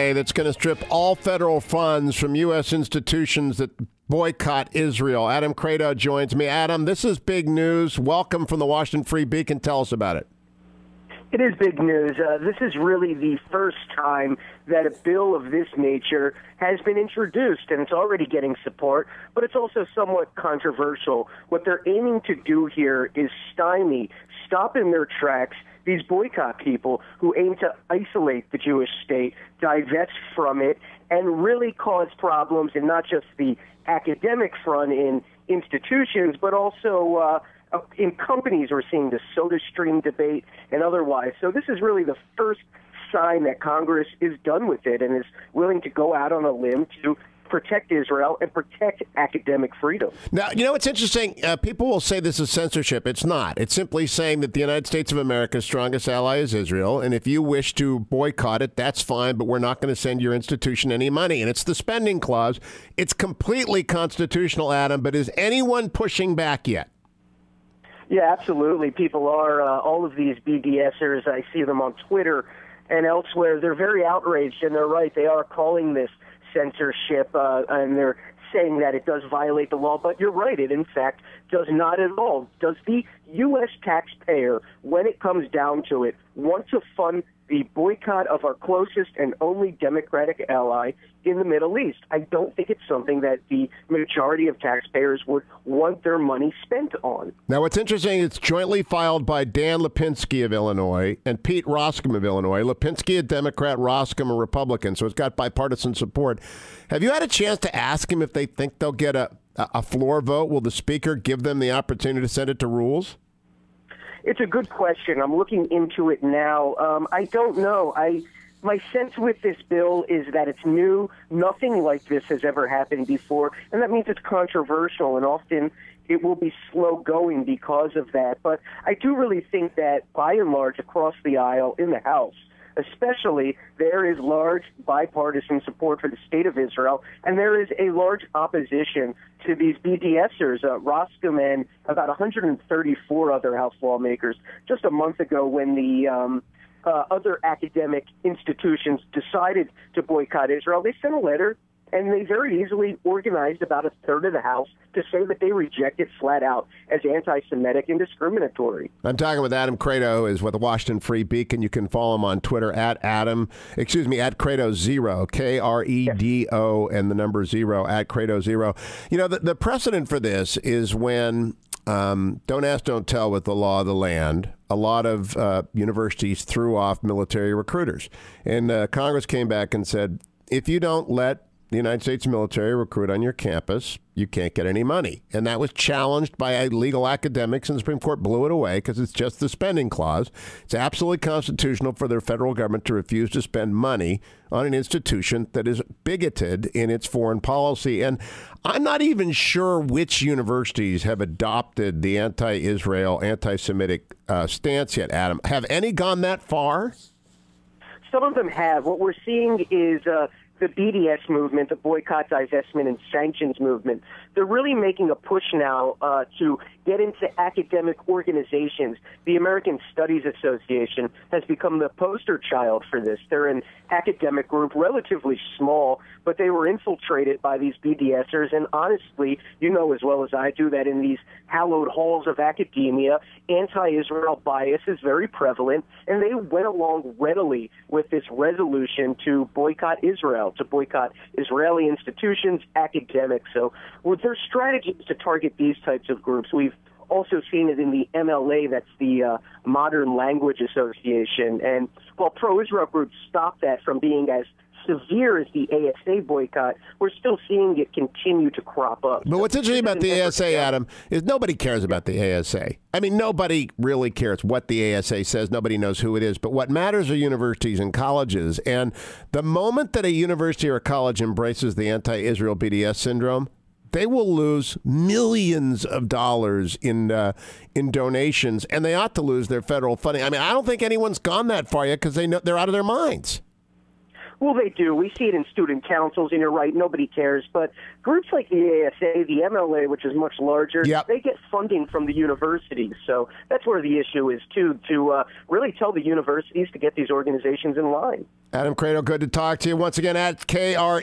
That's going to strip all federal funds from U.S. institutions that boycott Israel. Adam Kredo joins me. Adam, this is big news. Welcome from the Washington Free Beacon. Tell us about it. It is big news. This is really the first time that a bill of this nature has been introduced, and it's already getting support, but it's also somewhat controversial. What they're aiming to do here is stop in their tracks these boycott people who aim to isolate the Jewish state, divest from it, and really cause problems in not just the academic front in institutions, but also in companies. We're seeing the SodaStream debate and otherwise. So this is really the first sign that Congress is done with it and is willing to go out on a limb to protect Israel and protect academic freedom. Now, you know, it's interesting. People will say this is censorship. It's not. It's simply saying that the United States of America's strongest ally is Israel, and if you wish to boycott it, that's fine, but we're not going to send your institution any money. And it's the spending clause. It's completely constitutional, Adam, but is anyone pushing back yet? Yeah, absolutely. People are. All of these BDSers, I see them on Twitter and elsewhere, they're very outraged, and they're right. They are calling this censorship, and they're saying that it does violate the law, but you're right, it in fact does not at all. Does the U.S. taxpayer, when it comes down to it, want to fund the boycott of our closest and only democratic ally in the Middle East? I don't think it's something that the majority of taxpayers would want their money spent on. Now, what's interesting, it's jointly filed by Dan Lipinski of Illinois and Pete Roskam of Illinois. Lipinski, a Democrat, Roskam, a Republican, so it's got bipartisan support. Have you had a chance to ask him if they think they'll get a floor vote? Will the Speaker give them the opportunity to send it to rules? It's a good question. I'm looking into it now. I don't know. My sense with this bill is that it's new. Nothing like this has ever happened before, and that means it's controversial, and often it will be slow going because of that. But I do really think that, by and large, across the aisle in the House, especially, there is large bipartisan support for the state of Israel, and there is a large opposition to these BDSers, Roskam and about 134 other House lawmakers, just a month ago when the other academic institutions decided to boycott Israel. They sent a letter, and they very easily organized about a third of the House to say that they reject it flat out as anti-Semitic and discriminatory. I'm talking with Adam Kredo, who is with the Washington Free Beacon. You can follow him on Twitter at Kredo0, Kredo, and the number 0, at Kredo0. You know, the precedent for this is when, don't ask, don't tell with the law of the land, a lot of universities threw off military recruiters. And Congress came back and said, if you don't let the United States military recruit on your campus, you can't get any money. And that was challenged by legal academics, and the Supreme Court blew it away because it's just the spending clause. It's absolutely constitutional for the federal government to refuse to spend money on an institution that is bigoted in its foreign policy. And I'm not even sure which universities have adopted the anti-Israel, anti-Semitic stance yet, Adam. Have any gone that far? Some of them have. What we're seeing is the BDS movement, the boycott, divestment, and sanctions movement. They're really making a push now to get into academic organizations. The American Studies Association has become the poster child for this. They're an academic group, relatively small, but they were infiltrated by these BDSers. And honestly, you know as well as I do that in these hallowed halls of academia, anti-Israel bias is very prevalent, and they went along readily with this resolution to boycott Israel, to boycott Israeli institutions, academics. So with their strategies to target these types of groups, we've also seen it in the MLA, that's the Modern Language Association. And while pro-Israel groups stopped that from being as severe as the ASA boycott, we're still seeing it continue to crop up. But what's interesting about the ASA, Adam, is nobody cares about the ASA. I mean, nobody really cares what the ASA says. Nobody knows who it is. But what matters are universities and colleges. And the moment that a university or a college embraces the anti-Israel BDS syndrome, they will lose millions of dollars in donations, and they ought to lose their federal funding. I mean, I don't think anyone's gone that far yet because they know they're out of their minds. Well, they do. We see it in student councils, and you're right, nobody cares. But groups like the ASA, the MLA, which is much larger, they get funding from the universities. So that's where the issue is, too, to really tell the universities to get these organizations in line. Adam Kredo, good to talk to you. Once again, at Kredo.